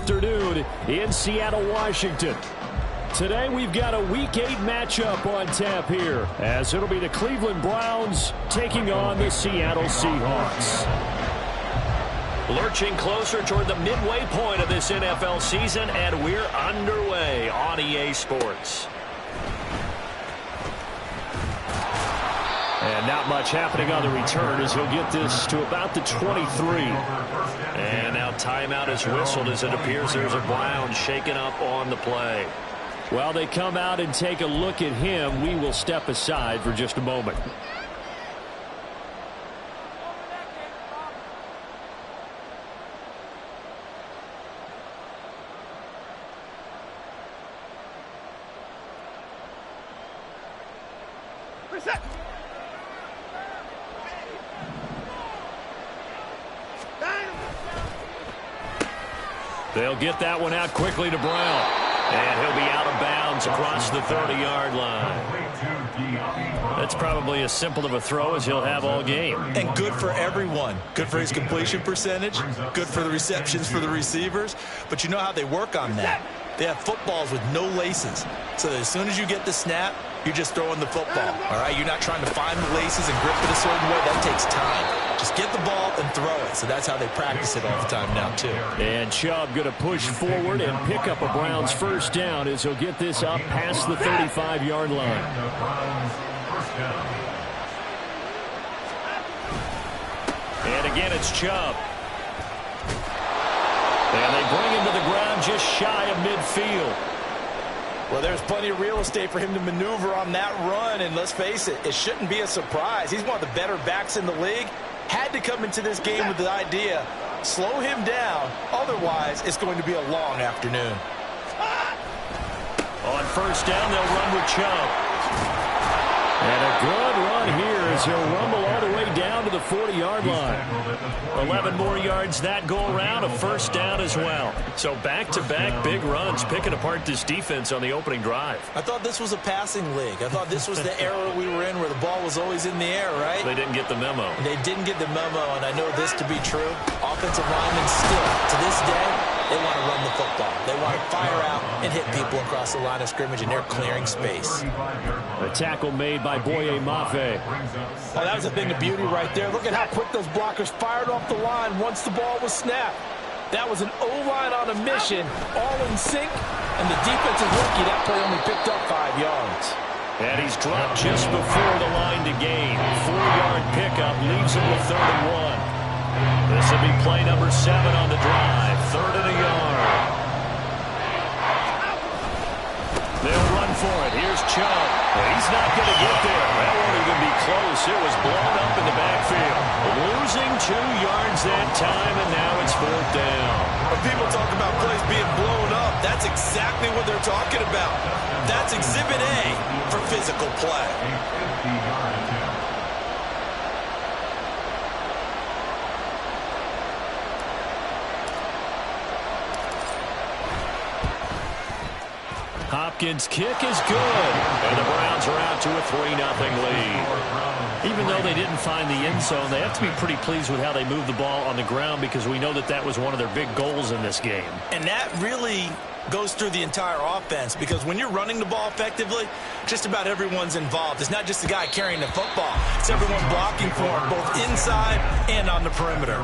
afternoon in Seattle, Washington. Today we've got a Week 8 matchup on tap here, as it'll be the Cleveland Browns taking on the Seattle Seahawks. Lurching closer toward the midway point of this NFL season, and we're underway on EA Sports. And not much happening on the return as he'll get this to about the 23. And now timeout is whistled as it appears there's a Brown shaken up on the play. While they come out and take a look at him, we will step aside for just a moment. They'll get that one out quickly to Brown. And he'll be out of bounds across the 30-yard line. That's probably as simple of a throw as he'll have all game. And good for everyone. Good for his completion percentage. Good for the receptions for the receivers. But you know how they work on that. They have footballs with no laces. So as soon as you get the snap, you're just throwing the football. All right? You're not trying to find the laces and grip it a certain way. That takes time. Just get the ball and throw it. So that's how they practice it all the time now, too. And Chubb going to push forward and pick up a Browns first down as he'll get this up past the 35-yard line. And again, it's Chubb. And they bring him to the ground just shy of midfield. Well, there's plenty of real estate for him to maneuver on that run, and let's face it, it shouldn't be a surprise. He's one of the better backs in the league. Had to come into this game with the idea, slow him down, otherwise it's going to be a long afternoon. On first down, they'll run with Chubb. And a good run here as he'll rumble all the way down to the 40-yard line. 11 more yards that go around, a first down as well. So back-to-back big runs, picking apart this defense on the opening drive. I thought this was a passing league. I thought this was the era we were in where the ball was always in the air, right? They didn't get the memo. They didn't get the memo, and I know this to be true. Offensive linemen still, to this day, they want to run the football. They want to fire out and hit people across the line of scrimmage, and they're clearing space. A tackle made by Boye Mafe. Oh, that was a thing of beauty right there. Look at how quick those blockers fired off the line once the ball was snapped. That was an O-line on a mission, all in sync, and the defensive rookie, that play only picked up 5 yards. And he's dropped just before the line to gain. 4-yard pickup leaves him with 3rd and 1. This will be play number 7 on the drive. 3rd and a yard. They'll run for it. Here's Chubb. He's not going to get there. That won't even be close. It was blown up in the backfield. Losing 2 yards that time, and now it's 4th down. When people talk about plays being blown up, that's exactly what they're talking about. That's Exhibit A for physical play. Hopkins' kick is good, and the Browns are out to a 3-0 lead. Even though they didn't find the end zone, they have to be pretty pleased with how they moved the ball on the ground because we know that that was one of their big goals in this game. And that really goes through the entire offense because when you're running the ball effectively, just about everyone's involved. It's not just the guy carrying the football. It's everyone blocking for him, both inside and on the perimeter.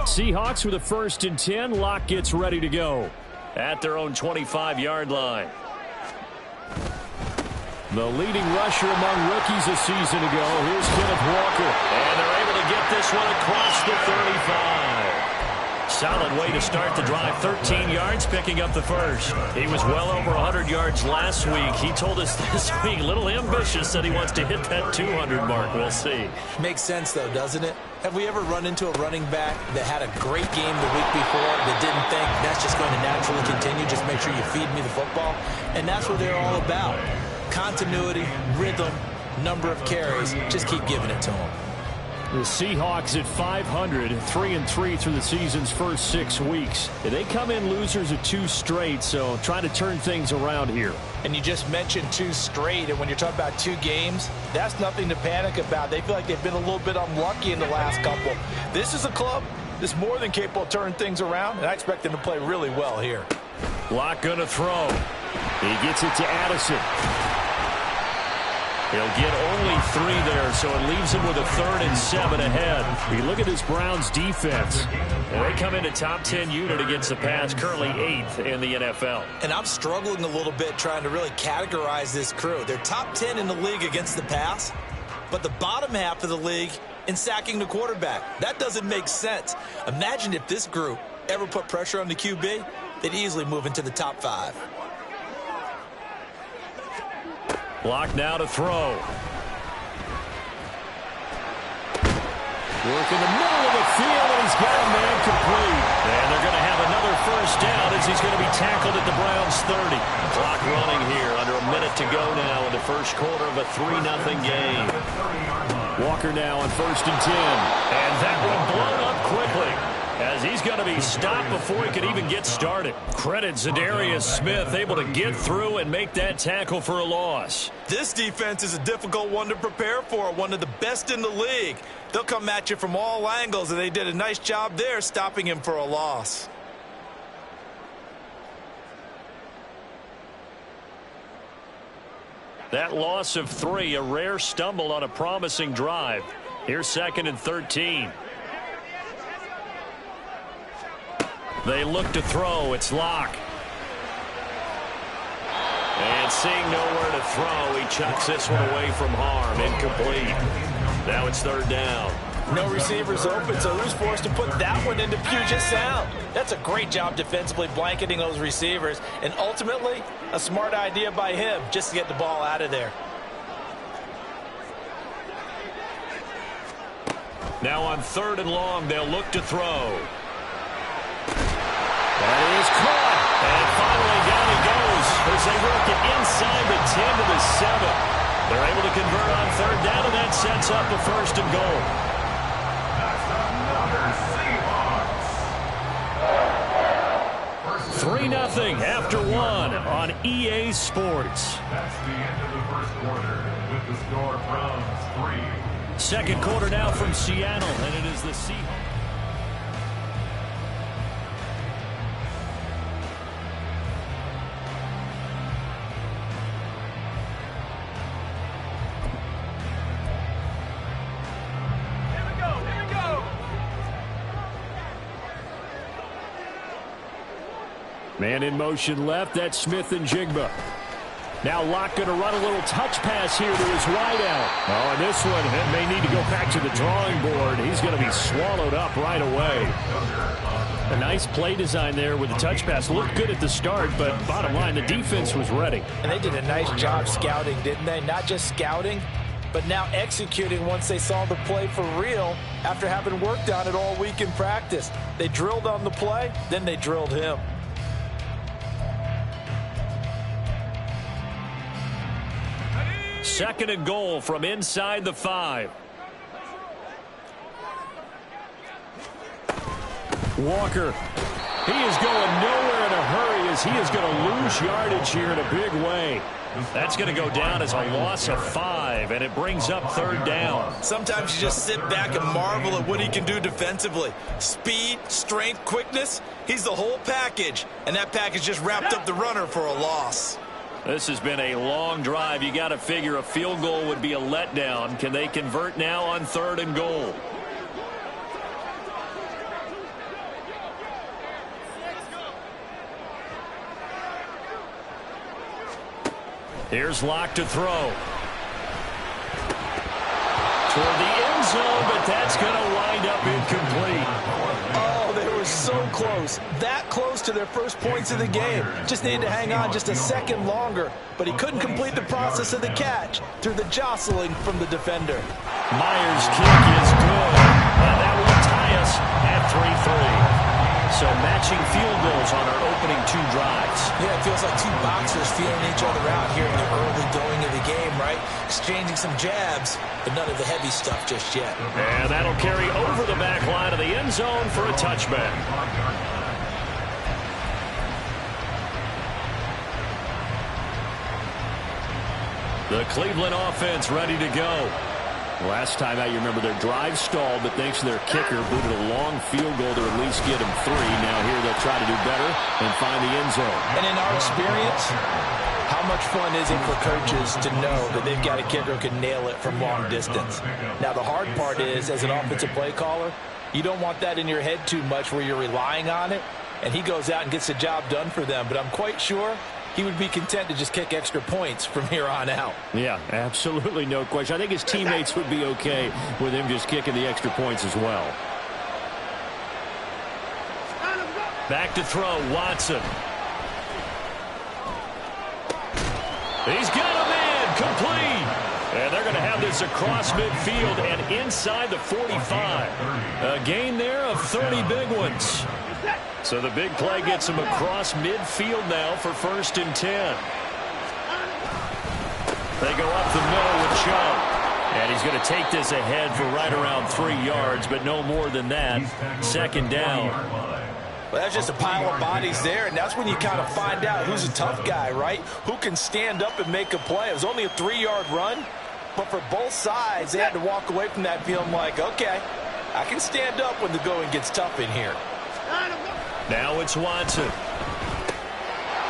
Seahawks with a 1st and 10. Locke gets ready to go at their own 25-yard line. The leading rusher among rookies a season ago. Here's Kenneth Walker. And they're able to get this one across the 35. Solid way to start the drive. 13 yards, picking up the first. He was well over 100 yards last week. He told us this week, a little ambitious, that he wants to hit that 200 mark. We'll see. Makes sense, though, doesn't it? Have we ever run into a running back that had a great game the week before that didn't think that's just going to naturally continue? Just make sure you feed me the football. And that's what they're all about. Continuity, rhythm, number of carries. Just keep giving it to him. The Seahawks at 500, 3-3 through the season's first 6 weeks. They come in losers of 2 straight, so trying to turn things around here. And you just mentioned 2 straight, and when you're talking about 2 games, that's nothing to panic about. They feel like they've been a little bit unlucky in the last couple. This is a club that's more than capable of turning things around, and I expect them to play really well here. Locke gonna throw. He gets it to Addison. He'll get only 3 there, so it leaves him with a 3rd and 7 ahead. You look at this Browns defense. They come in a top 10 unit against the pass, currently 8th in the NFL. And I'm struggling a little bit trying to really categorize this crew. They're top 10 in the league against the pass, but the bottom half of the league in sacking the quarterback. That doesn't make sense. Imagine if this group ever put pressure on the QB, they'd easily move into the top 5. Locke now to throw. Work in the middle of the field, and he's got a man complete. And they're going to have another first down as he's going to be tackled at the Browns' 30. Clock running here, under a minute to go now in the first quarter of a 3-0 game. Walker now on 1st and 10. And that one blown up quickly, as he's going to be stopped before he could even get started. Credit Zadarius Smith, able to get through and make that tackle for a loss. This defense is a difficult one to prepare for, one of the best in the league. They'll come at you from all angles, and they did a nice job there stopping him for a loss. That loss of 3, a rare stumble on a promising drive. Here's 2nd and 13. They look to throw. It's Locke. And seeing nowhere to throw, he chucks this one away from harm. Incomplete. Now it's 3rd down. No receivers open, so who's forced to put that one into Puget Sound? That's a great job defensively blanketing those receivers, and ultimately a smart idea by him just to get the ball out of there. Now on 3rd and long, they'll look to throw. That is caught. And finally down he goes as they work it inside the 10 to the 7. They're able to convert on 3rd down, and that sets up a 1st and goal. That's 3-0 after 1 on EA Sports. That's the end of the first quarter with the score Browns 3. Second quarter now from Seattle, and it is the Seahawks. Man in motion left. That's Smith and Jigba. Now Locke going to run a little touch pass here to his wideout. Oh, and this one may need to go back to the drawing board. He's going to be swallowed up right away. A nice play design there with the touch pass. Looked good at the start, but bottom line, the defense was ready. And they did a nice job scouting, didn't they? Not just scouting, but now executing once they saw the play for real after having worked on it all week in practice. They drilled on the play, then they drilled him. Second and goal from inside the 5. Walker. He is going nowhere in a hurry as he is going to lose yardage here in a big way. That's going to go down as a loss of 5, and it brings up 3rd down. Sometimes you just sit back and marvel at what he can do defensively. Speed, strength, quickness, he's the whole package. And that package just wrapped up the runner for a loss. This has been a long drive. You got to figure a field goal would be a letdown. Can they convert now on 3rd and goal? Here's Locke to throw. Toward the end zone, but that's going to wind up incomplete. Oh, they were so close. That close to their first points of the game. Just needed to hang on just a second longer, but he couldn't complete the process of the catch through the jostling from the defender. Myers' kick is good, and that will tie us at 3-3. So matching field goals on our opening two drives. Yeah, it feels like two boxers feeling each other out here in the early going of the game, right? Exchanging some jabs, but none of the heavy stuff just yet. And that'll carry over the back line of the end zone for a touchback. The Cleveland offense ready to go. Last time out, you remember their drive stalled, but thanks to their kicker, booted a long field goal to at least get them 3. Now here they'll try to do better and find the end zone. And in our experience, how much fun is it for coaches to know that they've got a kicker who can nail it from long distance? Now, the hard part is, as an offensive play caller, you don't want that in your head too much where you're relying on it, and he goes out and gets the job done for them. But I'm quite sure he would be content to just kick extra points from here on out. Yeah, absolutely no question. I think his teammates would be okay with him just kicking the extra points as well. Back to throw, Watson. He's got him in, complete. And they're going to have this across midfield and inside the 45. A gain there of 30 big ones. So the big play gets him across midfield now for 1st and 10. They go up the middle with Chubb. And he's going to take this ahead for right around 3 yards, but no more than that. 2nd down. Well, that's just a pile of bodies there, and that's when you kind of find out who's a tough guy, right? Who can stand up and make a play. It was only a 3-yard run, but for both sides, they had to walk away from that feeling like, okay, I can stand up when the going gets tough in here. Now it's Watson.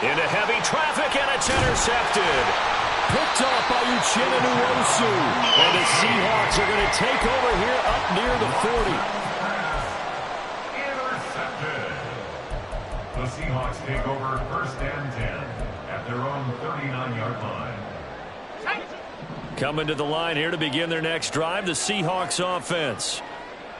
Into heavy traffic, and it's intercepted. Picked off by Uchenna Nwosu. And the Seahawks are going to take over here up near the 40. Intercepted. The Seahawks take over 1st and 10 at their own 39-yard line. Coming to the line here to begin their next drive, the Seahawks offense.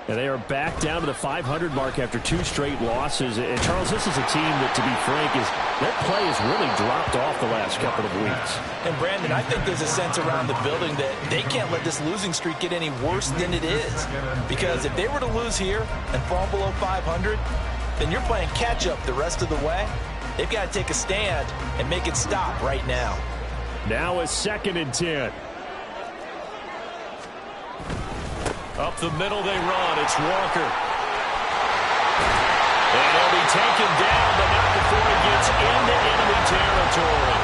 And they are back down to the 500 mark after 2 straight losses. And, Charles, this is a team that, to be frank, their play has really dropped off the last couple of weeks. And, Brandon, I think there's a sense around the building that they can't let this losing streak get any worse than it is. Because if they were to lose here and fall below 500, then you're playing catch-up the rest of the way. They've got to take a stand and make it stop right now. Now a 2nd and 10. Up the middle they run. It's Walker. And he'll be taken down, but not before he gets into enemy territory.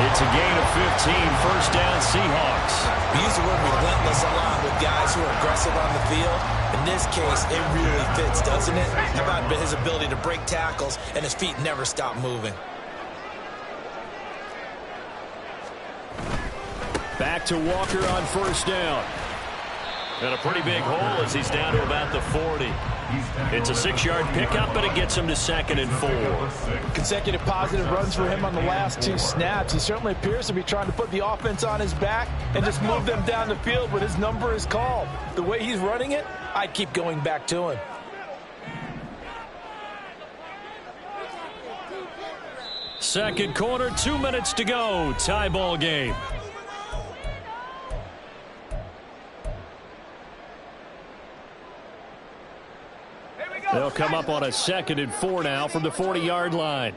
It's a gain of 15. 1st down, Seahawks. We use the word relentless a lot with guys who are aggressive on the field. In this case, it really fits, doesn't it? How about his ability to break tackles and his feet never stop moving? Back to Walker on 1st down. And a pretty big hole as he's down to about the 40. It's a 6-yard pickup, but it gets him to 2nd and 4. Consecutive positive runs for him on the last 2 snaps. He certainly appears to be trying to put the offense on his back and just move them down the field when his number is called. The way he's running it, I'd keep going back to him. Second quarter, 2 minutes to go. Tie ball game. They'll come up on a 2nd and 4 now from the 40-yard line.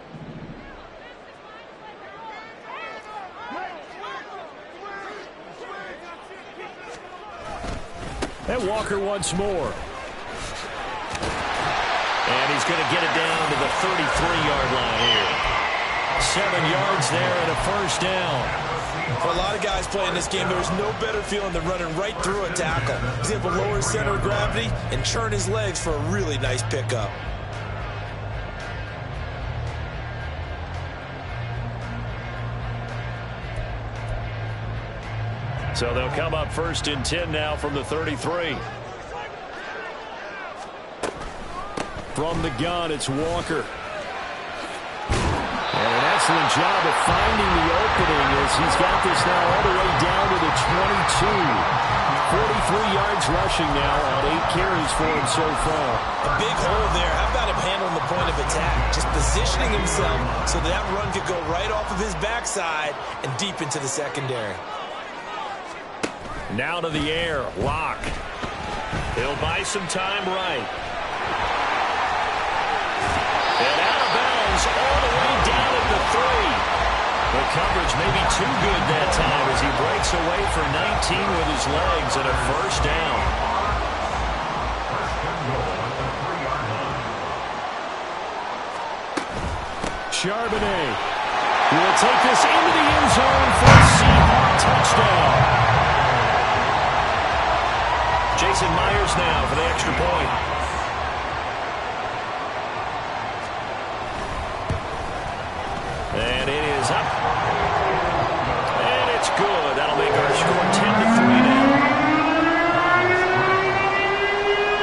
And Walker once more. And he's going to get it down to the 33-yard line here. 7 yards there and a 1st down. For a lot of guys playing this game, there's no better feeling than running right through a tackle. He's able to lower his center of gravity and churn his legs for a really nice pickup. So they'll come up 1st and 10 now from the 33. From the gun, it's Walker. And an excellent job of finding the opening as he's got this now all the way down to the 22. 43 yards rushing now on 8 carries for him so far. A big hole there. How about him handling the point of attack? Just positioning himself so that run could go right off of his backside and deep into the secondary. Now to the air. Lock. He'll buy some time right. And out of bounds He's all the way down at the 3. The coverage may be too good that time as he breaks away for 19 with his legs and a first down. Charbonnet will take this into the end zone for a Seahawks touchdown. Jason Myers now for the extra point. And it is up. And it's good. That'll make our score 10-3 now.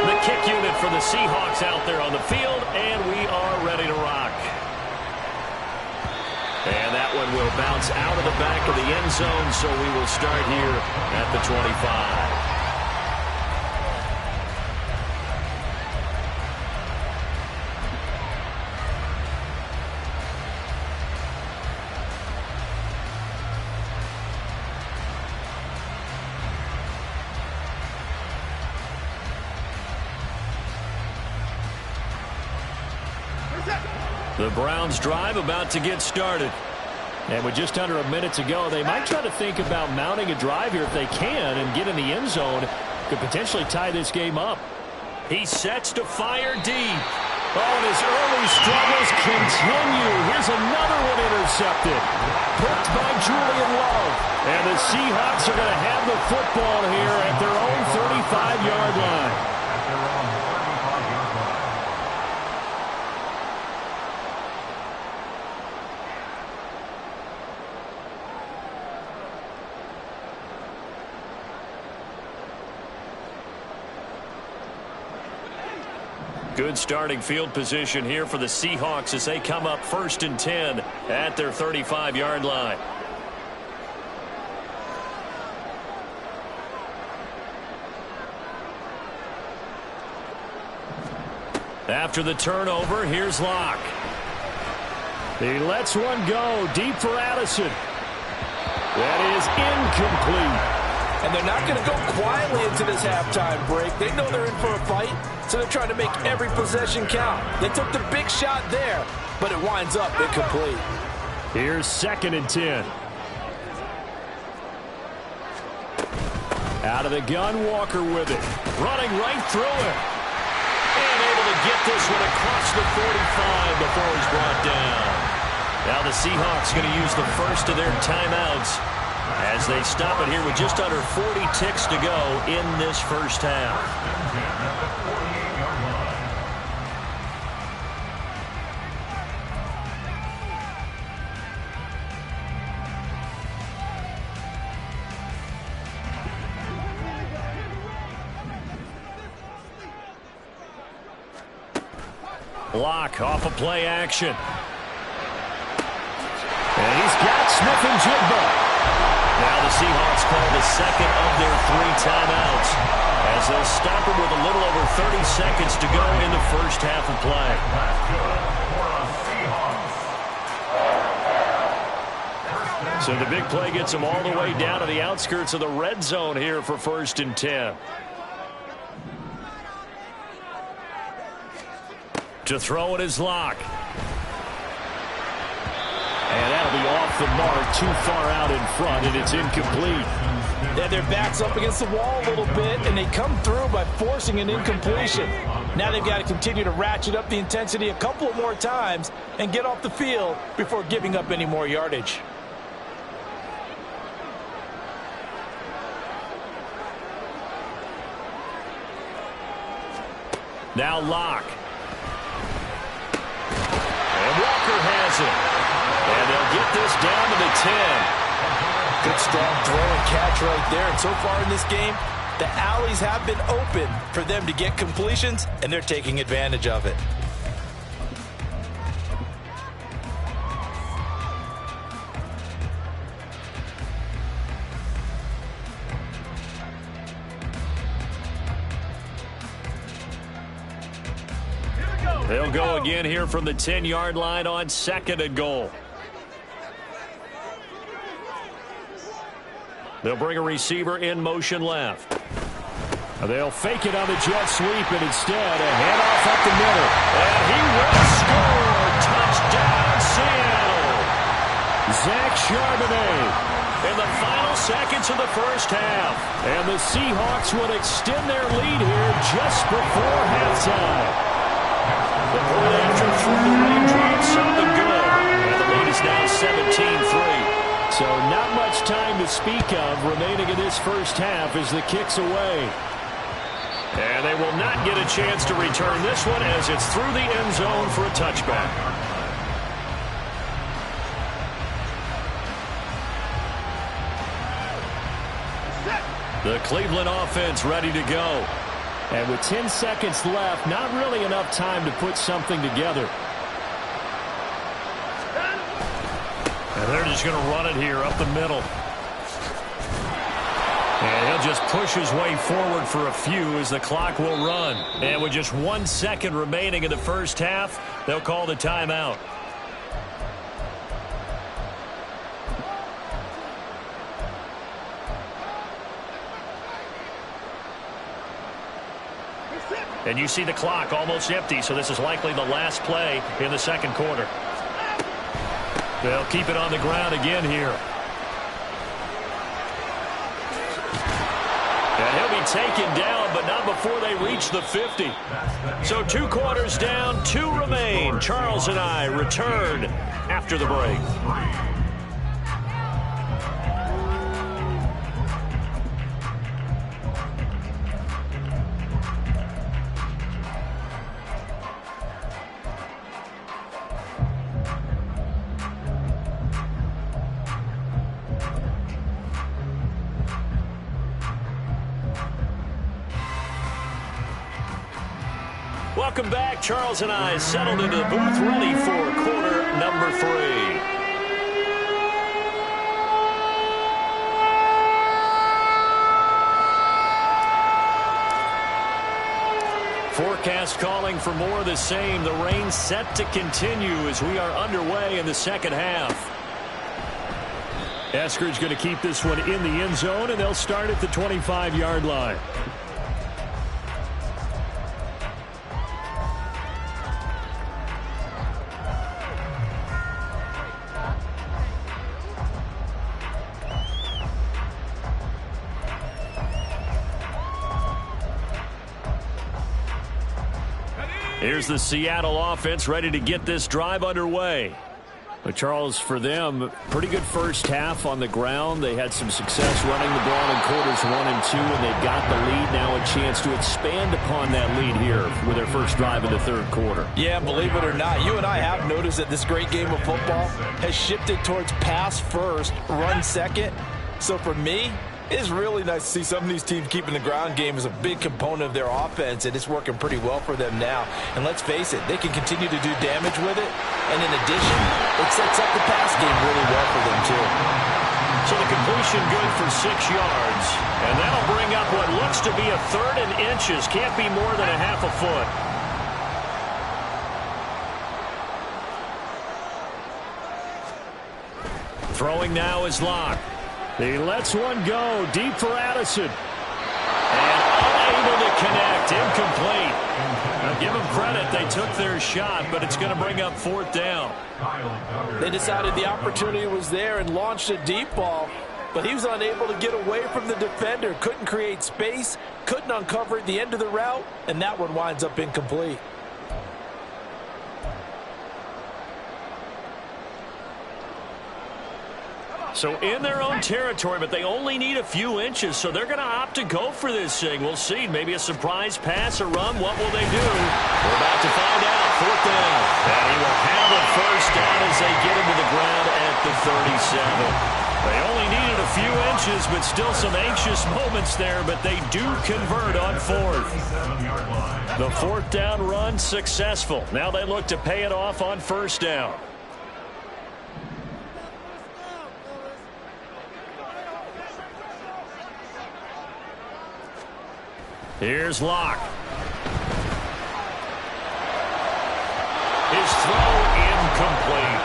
The kick unit for the Seahawks out there on the field, and we are ready to rock. And that one will bounce out of the back of the end zone, so we will start here at the 25. The Browns drive about to get started. And with just under a minute to go, they might try to think about mounting a drive here if they can and get in the end zone. Could potentially tie this game up. He sets to fire deep. Oh, and his early struggles continue. Here's another one intercepted. Picked by Julian Love. And the Seahawks are going to have the football here at their own 35-yard line. Good starting field position here for the Seahawks as they come up 1st and 10 at their 35-yard line. After the turnover, here's Locke. He lets one go deep for Addison. That is incomplete. And they're not going to go quietly into this halftime break. They know they're in for a fight, so they're trying to make every possession count. They took the big shot there, but it winds up incomplete. Here's 2nd and 10. Out of the gun, Walker with it. Running right through it. And able to get this one across the 45 before he's brought down. Now the Seahawks going to use the first of their timeouts as they stop it here with just under 40 ticks to go in this first half. Block off a play action. And he's got Smith-Njigba. Now the Seahawks call the second of their 3 timeouts as they'll stop him with a little over 30 seconds to go in the first half of play. So the big play gets them all the way down to the outskirts of the red zone here for 1st and 10. To throw it is Locke. And that'll be off the mark, too far out in front, and it's incomplete. Yeah, their back's up against the wall a little bit, and they come through by forcing an incompletion. Now they've got to continue to ratchet up the intensity a couple more times and get off the field before giving up any more yardage. Now Locke. And Walker has it. And they'll get this down to the 10. Good strong throw and catch right there. And so far in this game, the alleys have been open for them to get completions, and they're taking advantage of it. They'll go again here from the 10-yard line on 2nd and goal. They'll bring a receiver in motion left. They'll fake it on the jet sweep, and instead a handoff up the middle. And he will score. Touchdown. Seattle. Zach Charbonnet in the final seconds of the first half. And the Seahawks would extend their lead here just before halftime. The point after through the raindrops, something good. And the lead is now 17-3. So not much time to speak of remaining in this first half as the kick's away. And they will not get a chance to return this one as it's through the end zone for a touchback. The Cleveland offense ready to go. And with 10 seconds left, not really enough time to put something together. And they're just going to run it here up the middle. And he'll just push his way forward for a few as the clock will run. And with just 1 second remaining in the first half, they'll call the timeout. And you see the clock almost empty, so this is likely the last play in the second quarter. They'll keep it on the ground again here. And he'll be taken down, but not before they reach the 50. So 2 quarters down, 2 remain. Charles and I return after the break. Welcome back. Charles and I settled into the booth, ready for quarter number 3. Forecast calling for more of the same. The rain set to continue as we are underway in the second half. Eskridge going to keep this one in the end zone, and they'll start at the 25-yard line. Here's the Seattle offense ready to get this drive underway. But Charles, for them, pretty good first half on the ground. They had some success running the ball in quarters 1 and 2, and they've got the lead now, a chance to expand upon that lead here with their first drive in the third quarter. Yeah, believe it or not, you and I have noticed that this great game of football has shifted towards pass first, run second. So for me, it's really nice to see some of these teams keeping the ground game as a big component of their offense, and it's working pretty well for them now. And let's face it, they can continue to do damage with it. And in addition, it sets up the pass game really well for them, too. So the completion good for 6 yards. And that'll bring up what looks to be a 3rd and inches. Can't be more than a half a foot. Throwing now is Locke. He lets one go deep for Addison. And unable to connect. Incomplete. Now give them credit. They took their shot, but it's going to bring up 4th down. They decided the opportunity was there and launched a deep ball, but he was unable to get away from the defender. Couldn't create space, couldn't uncover the end of the route, and that one winds up incomplete. So in their own territory, but they only need a few inches, so they're going to opt to go for this thing. We'll see. Maybe a surprise pass or run. What will they do? We're about to find out. 4th down. And he will have a first down as they get him to the ground at the 37. They only needed a few inches, but still some anxious moments there, but they do convert on 4th. The 4th down run successful. Now they look to pay it off on 1st down. Here's Locke. His throw incomplete.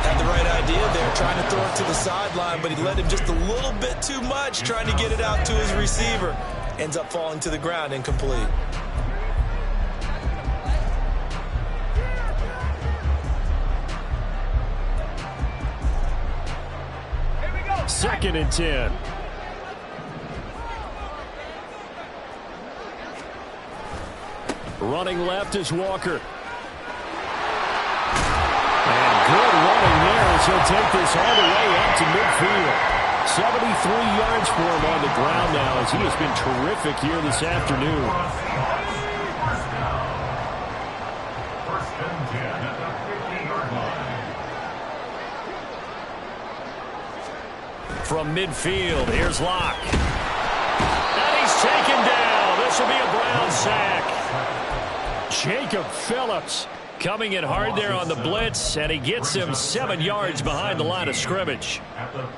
Had the right idea there, trying to throw it to the sideline, but he led him just a little bit too much, trying to get it out to his receiver. Ends up falling to the ground, incomplete. 2nd and 10. Running left is Walker. And good running there as he'll take this all the way up to midfield. 73 yards for him on the ground now as he has been terrific here this afternoon. First and 10 at the 50-yard line. From midfield, here's Locke. And he's taken down. This will be a Brown sack. Jacob Phillips coming in hard there on the blitz, and he gets him 7 yards behind the line of scrimmage.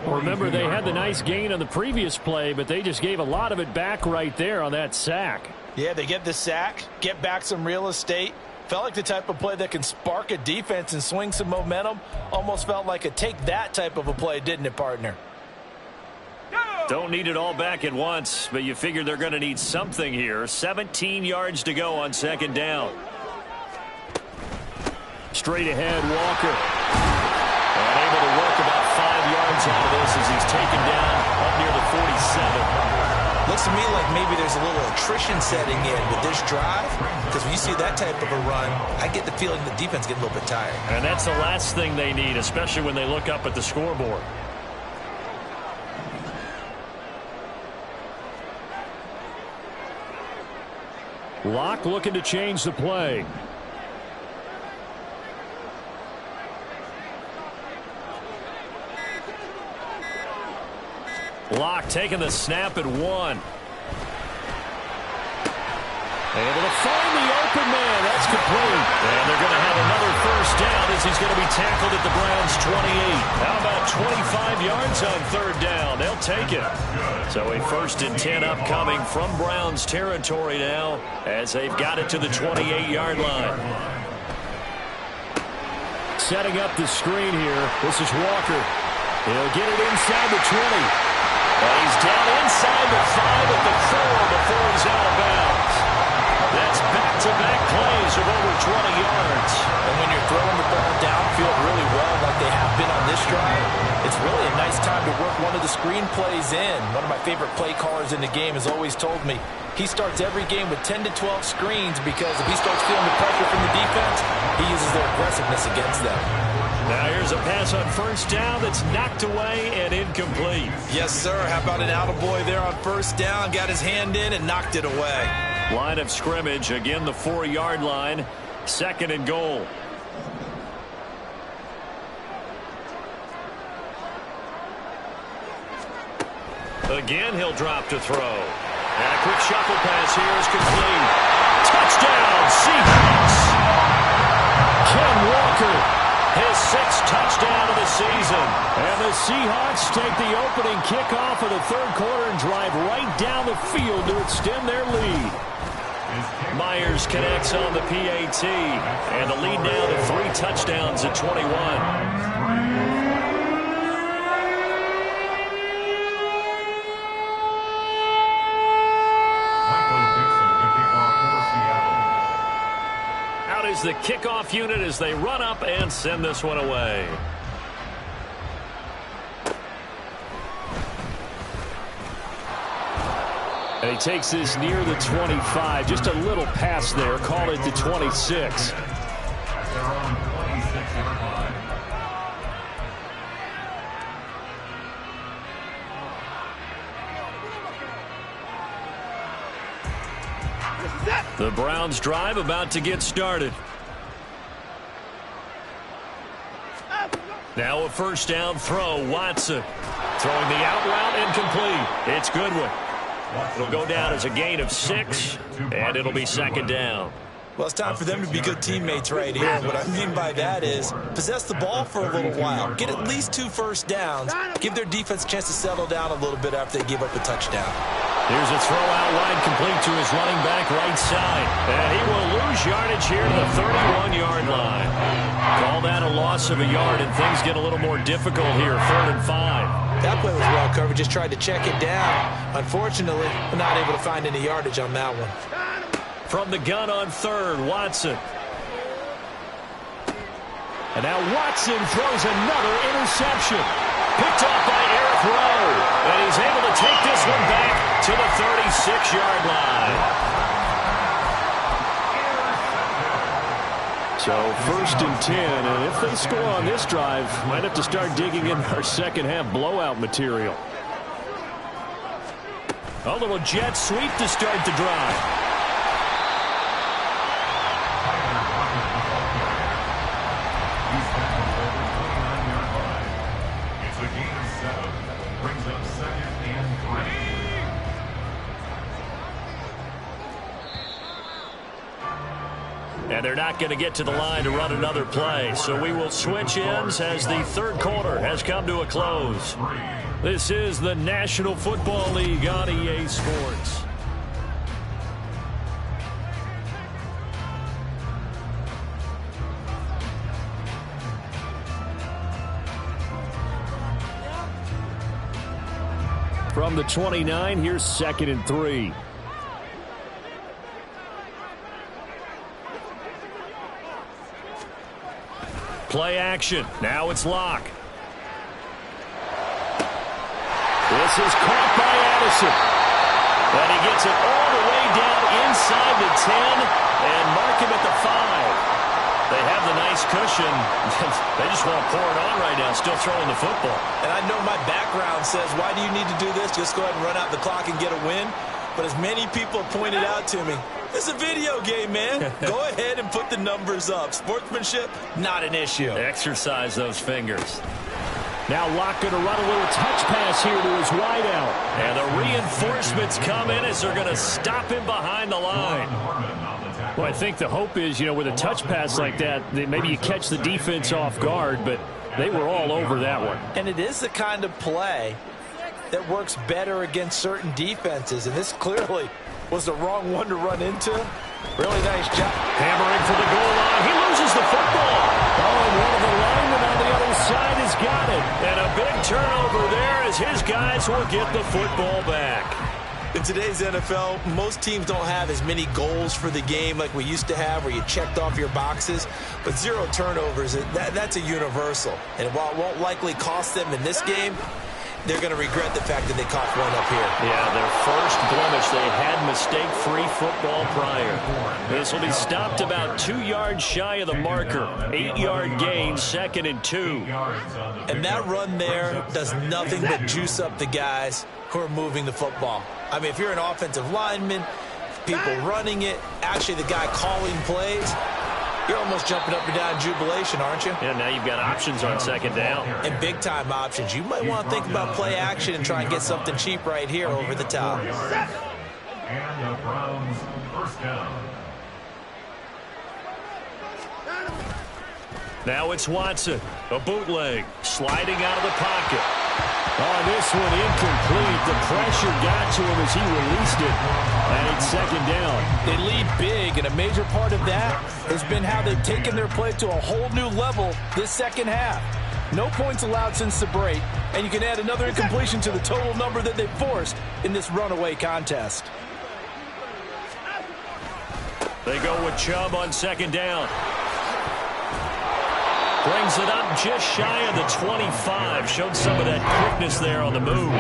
Remember, they had the nice gain on the previous play, but they just gave a lot of it back right there on that sack. Yeah, they get the sack, get back some real estate. Felt like the type of play that can spark a defense and swing some momentum. Almost felt like a take that type of a play, didn't it, partner? Don't need it all back at once, but you figure they're going to need something here. 17 yards to go on 2nd down. Straight ahead, Walker. And able to work about 5 yards out of this as he's taken down up near the 47. Looks to me like maybe there's a little attrition setting in with this drive, because when you see that type of a run, I get the feeling the defense getting a little bit tired. And that's the last thing they need, especially when they look up at the scoreboard. Locke looking to change the play. Locke taking the snap at 1. Able to find the open man. That's complete. And they're going to have another first down as he's going to be tackled at the Browns' 28. How about 25 yards on 3rd down? They'll take it. So a 1st and 10 upcoming from Browns territory now as they've got it to the 28-yard line. Setting up the screen here. This is Walker. He'll get it inside the 20. And he's down inside the 5 at the 4 before he's out of bounds. That's back-to-back plays of over 20 yards. And when you're throwing the ball downfield really well like they have been on this drive, it's really a nice time to work one of the screen plays in. One of my favorite play callers in the game has always told me he starts every game with 10 to 12 screens because if he starts feeling the pressure from the defense, he uses their aggressiveness against them. Now here's a pass on 1st down that's knocked away and incomplete. Yes, sir. How about an attaboy there on 1st down? Got his hand in and knocked it away. Line of scrimmage, again the 4-yard line. 2nd and goal. Again, he'll drop to throw. And a quick shuffle pass here is complete. Touchdown, Seahawks! Ken Walker, his 6th touchdown of the season. And the Seahawks take the opening kickoff of the 3rd quarter and drive right down the field to extend their lead. Myers connects on the PAT, and the lead now to 3 touchdowns at 21. Is the kickoff unit as they run up and send this one away. And he takes this near the 25. Just a little pass there. Call it the 26. The Browns drive about to get started. Now a 1st down throw. Watson throwing the out route incomplete. It's Goodwin. It'll go down as a gain of 6, and it'll be 2nd down. Well, it's time for them to be good teammates right here. What I mean by that is possess the ball for a little while. Get at least 2 first downs. Give their defense a chance to settle down a little bit after they give up a touchdown. Here's a throw out wide complete to his running back right side. And he will lose yardage here to the 31-yard line. Call that a loss of a yard, and things get a little more difficult here. 3rd and 5. That play was well covered. Just tried to check it down. Unfortunately, we're not able to find any yardage on that one. From the gun on 3rd, Watson. And now Watson throws another interception. Picked off by Eric throw. And he's able to take this one back to the 36-yard line. So 1st and 10, and if they score on this drive, might have to start digging in our second-half blowout material. A little jet sweep to start the drive. It's a gain of 7. Brings up 2nd and 3. And they're not going to get to the line to run another play. So we will switch ends as the third quarter has come to a close. This is the National Football League on EA Sports. From the 29, here's 2nd and 3. Play action. Now it's Locke. This is caught by Addison. And he gets it all the way down inside the 10 and mark him at the 5. They have the nice cushion. They just want to pour it on right now, still throwing the football. And I know my background says, why do you need to do this? Just go ahead and run out the clock and get a win. But as many people pointed out to me, it's a video game, man. Go ahead and put the numbers up. Sportsmanship, not an issue. Exercise those fingers. Now Locke going to run a little touch pass here to his wideout. And the reinforcements come in as they're going to stop him behind the line. Well, I think the hope is, with a touch pass like that maybe you catch the defense off guard, but they were all over that one. And it is the kind of play that works better against certain defenses, and this clearly was the wrong one to run into. Really nice job. Hammering for the goal line. He loses the football. Oh, and one of the linemen on the other side has got it. And a big turnover there as his guys will get the football back. In today's NFL, most teams don't have as many goals for the game like we used to have where you checked off your boxes. But 0 turnovers, that's a universal. And while it won't likely cost them in this game, they're going to regret the fact that they caught one up here. Yeah, their first blemish. They had mistake-free football prior. This will be stopped about 2 yards shy of the marker. 8-yard gain, 2nd and 2. And that run there does nothing but juice up the guys who are moving the football. I mean, if you're an offensive lineman, people running it, actually the guy calling plays, you're almost jumping up and down in jubilation, aren't you? Yeah, now you've got options on 2nd down. And big-time options. You might want to think about play action and try and get something cheap right here over the top. And the Browns 1st down. Now it's Watson. A bootleg. Sliding out of the pocket. Oh, this one incomplete. The pressure got to him as he released it. And it's 2nd down. They lead big, and a major part of that has been how they've taken their play to a whole new level this second half. No points allowed since the break, and you can add another incompletion to the total number that they forced in this runaway contest. They go with Chubb on 2nd down. Brings it up just shy of the 25. Showed some of that quickness there on the move.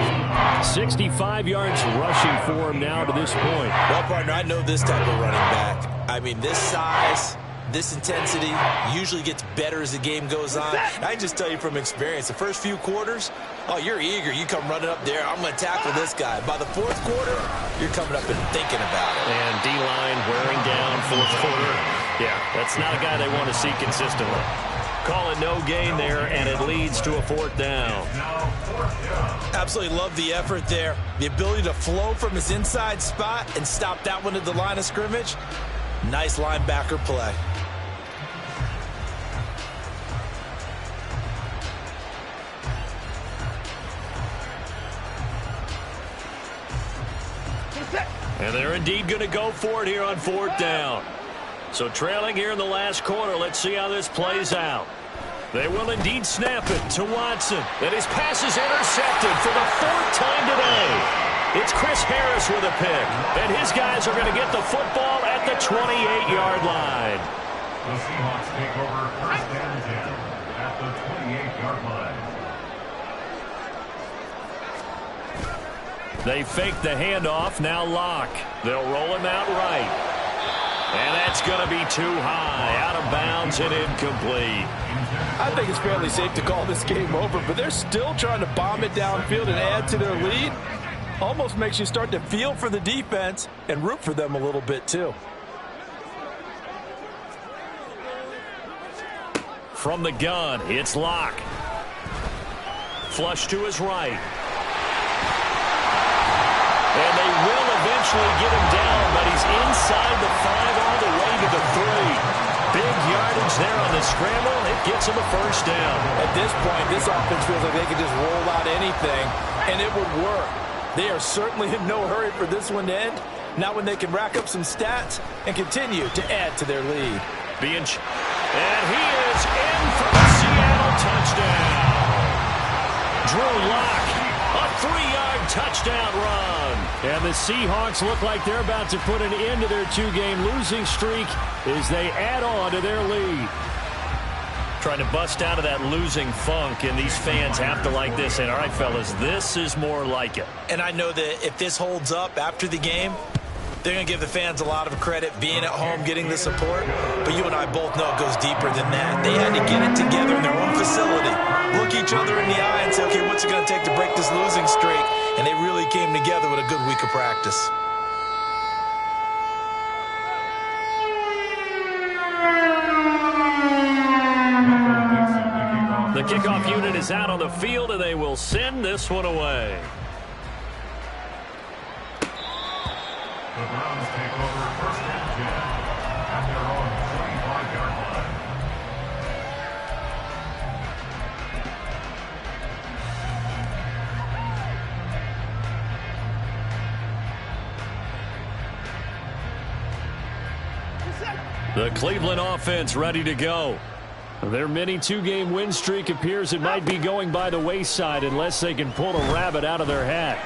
65 yards rushing for him now to this point. Well, partner, I know this type of running back. I mean, this size, this intensity usually gets better as the game goes on. I can just tell you from experience, the first few quarters, oh, you're eager. You come running up there. I'm going to tackle this guy. By the 4th quarter, you're coming up and thinking about it. And D-line wearing down 4th quarter. Yeah, that's not a guy they want to see consistently. Call it no gain there, and it leads to a 4th down. Absolutely love the effort there. The ability to flow from his inside spot and stop that one at the line of scrimmage. Nice linebacker play. And they're indeed going to go for it here on 4th down. So trailing here in the last quarter, let's see how this plays out. They will indeed snap it to Watson. And his pass is intercepted for the 4th time today. It's Chris Harris with a pick. And his guys are going to get the football at the 28-yard line. The Seahawks take over 1st and 10 at the 28-yard line. They fake the handoff. Now Locke. They'll roll him out right. And that's going to be too high. Out of bounds and incomplete. I think it's fairly safe to call this game over, but they're still trying to bomb it downfield and add to their lead. Almost makes you start to feel for the defense and root for them a little bit too. From the gun, it's Locke. Flush to his right. And they will eventually get him down, but he's inside the 5 all the way to the 3. Big yardage there on the scramble. It gets him a first down. At this point, this offense feels like they can just roll out anything, and it would work. They are certainly in no hurry for this one to end. Not when they can rack up some stats and continue to add to their lead. And he is in for the Seattle touchdown. Drew Locke, a 3-yard touchdown run. And the Seahawks look like they're about to put an end to their 2-game losing streak as they add on to their lead. Trying to bust out of that losing funk, and these fans have to like this. And all right, fellas, this is more like it. And I know that if this holds up after the game, they're going to give the fans a lot of credit being at home, getting the support. But you and I both know it goes deeper than that. They had to get it together in their own facility, look each other in the eye and say, okay, what's it going to take to break this losing streak? And they really came together with a good week of practice. The kickoff unit is out on the field, and they will send this one away. The Browns take over first and 10 at their own 25-yard line. The Cleveland offense ready to go. Their mini 2-game win streak appears it might be going by the wayside unless they can pull a rabbit out of their hat.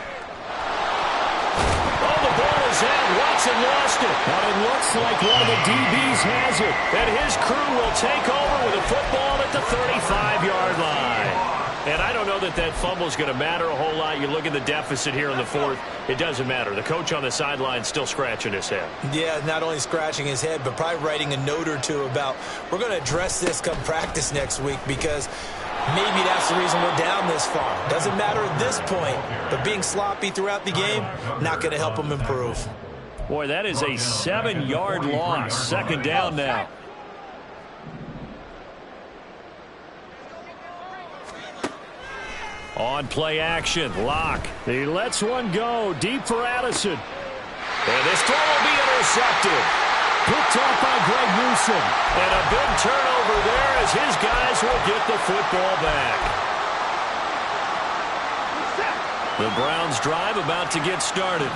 Oh, the ball is out. Watson lost it. But it looks like one of the DBs has it. And his crew will take over with a football at the 35-yard line. And I don't know that that fumble is going to matter a whole lot. You look at the deficit here in the 4th. It doesn't matter. The coach on the sideline still scratching his head. Yeah, not only scratching his head, but probably writing a note or two about, we're going to address this come practice next week because maybe that's the reason we're down this far. Doesn't matter at this point, but being sloppy throughout the game, not going to help them improve. Boy, that is a 7-yard loss. 2nd down now. On play action, Locke. He lets one go deep for Addison. And this throw will be intercepted. Picked off by Greg Newsom. And a big turnover there as his guys will get the football back. The Browns drive about to get started.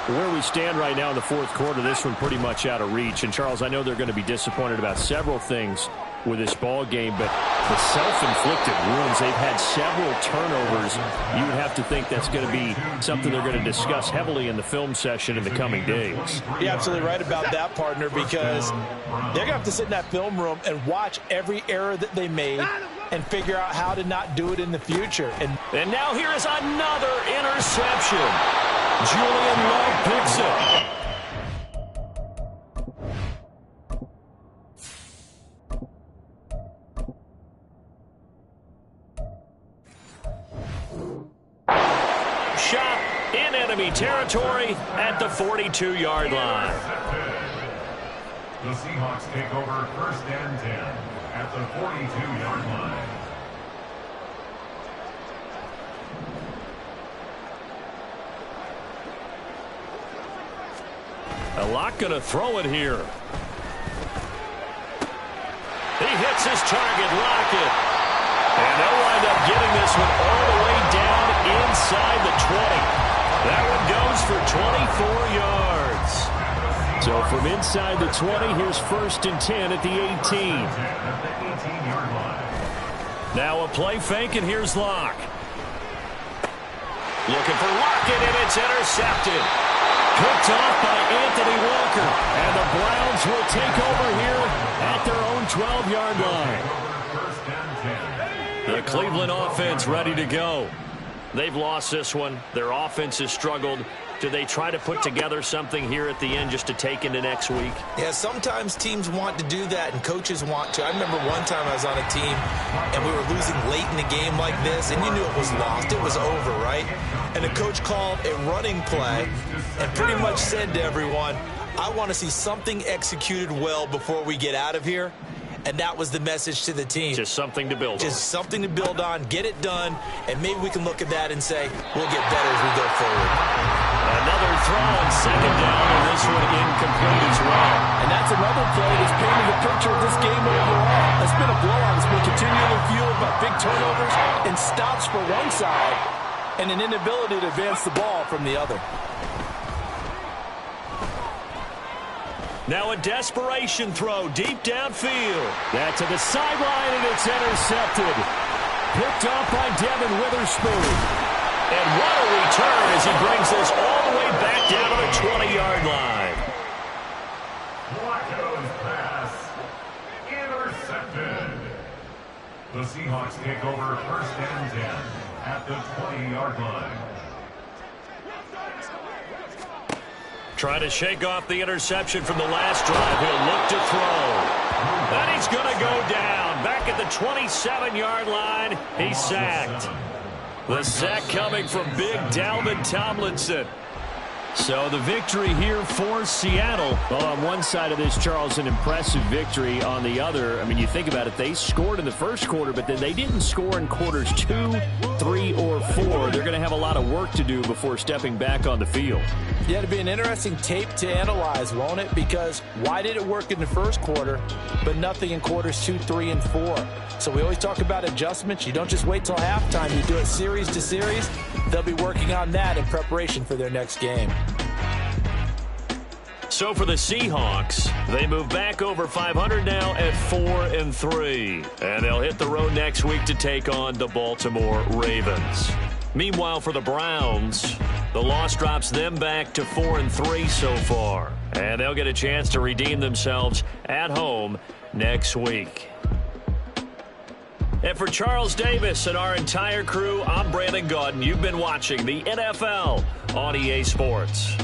Where we stand right now in the 4th quarter, this one pretty much out of reach. And, Charles, I know they're going to be disappointed about several things with this ball game, but the self-inflicted wounds, they've had several turnovers. You would have to think that's going to be something they're going to discuss heavily in the film session in the coming days. You're absolutely right about that, partner, because they're going to have to sit in that film room and watch every error that they made and figure out how to not do it in the future. And now here is another interception. Julian Love picks it. Shot in enemy territory at the 42-yard line. The Seahawks take over first and 10 at the 42-yard line. A lot going to throw it here. He hits his target, Lockett. And they'll wind up getting this one all the way down inside the 20. That one goes for 24 yards. So from inside the 20, here's 1st and 10 at the 18. Now a play fake, and here's Locke. Looking for Lockett, and it's intercepted. Picked off by Anthony Walker. And the Browns will take over here at their own 12-yard line. The Cleveland offense ready to go. They've lost this one. Their offense has struggled. Do they try to put together something here at the end just to take into next week? Yeah, sometimes teams want to do that and coaches want to. I remember one time I was on a team and we were losing late in the game like this, and you knew it was lost. It was over, right? And the coach called a running play and pretty much said to everyone, I want to see something executed well before we get out of here. And that was the message to the team. Just something to build on. Just something to build on, get it done, and maybe we can look at that and say, we'll get better as we go forward. Another throw on second down, and this one incomplete as well. And that's another play that's painting the picture of this game overall. It's been a blowout. It's been continually fueled by big turnovers and stops for one side and an inability to advance the ball from the other. Now a desperation throw deep downfield. That to the sideline, and it's intercepted. Picked off by Devin Witherspoon. And what a return as he brings this all the way back down to the 20-yard line. Flacco's pass intercepted. The Seahawks take over first and 10 at the 20-yard line. Trying to shake off the interception from the last drive. He'll look to throw. And he's going to go down. Back at the 27-yard line, he's sacked. The sack coming from big Dalvin Tomlinson. So the victory here for Seattle. Well, on one side of this, Charles, an impressive victory. On the other, I mean, you think about it, they scored in the first quarter, but then they didn't score in quarters 2, 3, or 4. They're going to have a lot of work to do before stepping back on the field. Yeah, it'll be an interesting tape to analyze, won't it? Because why did it work in the first quarter, but nothing in quarters 2, 3, and 4? So we always talk about adjustments. You don't just wait till halftime. You do it series to series. They'll be working on that in preparation for their next game. So for the Seahawks, they move back over 500 now at 4-3. And they'll hit the road next week to take on the Baltimore Ravens. Meanwhile, for the Browns, the loss drops them back to 4-3 so far. And they'll get a chance to redeem themselves at home next week. And for Charles Davis and our entire crew, I'm Brandon Gaudin. You've been watching the NFL on EA Sports.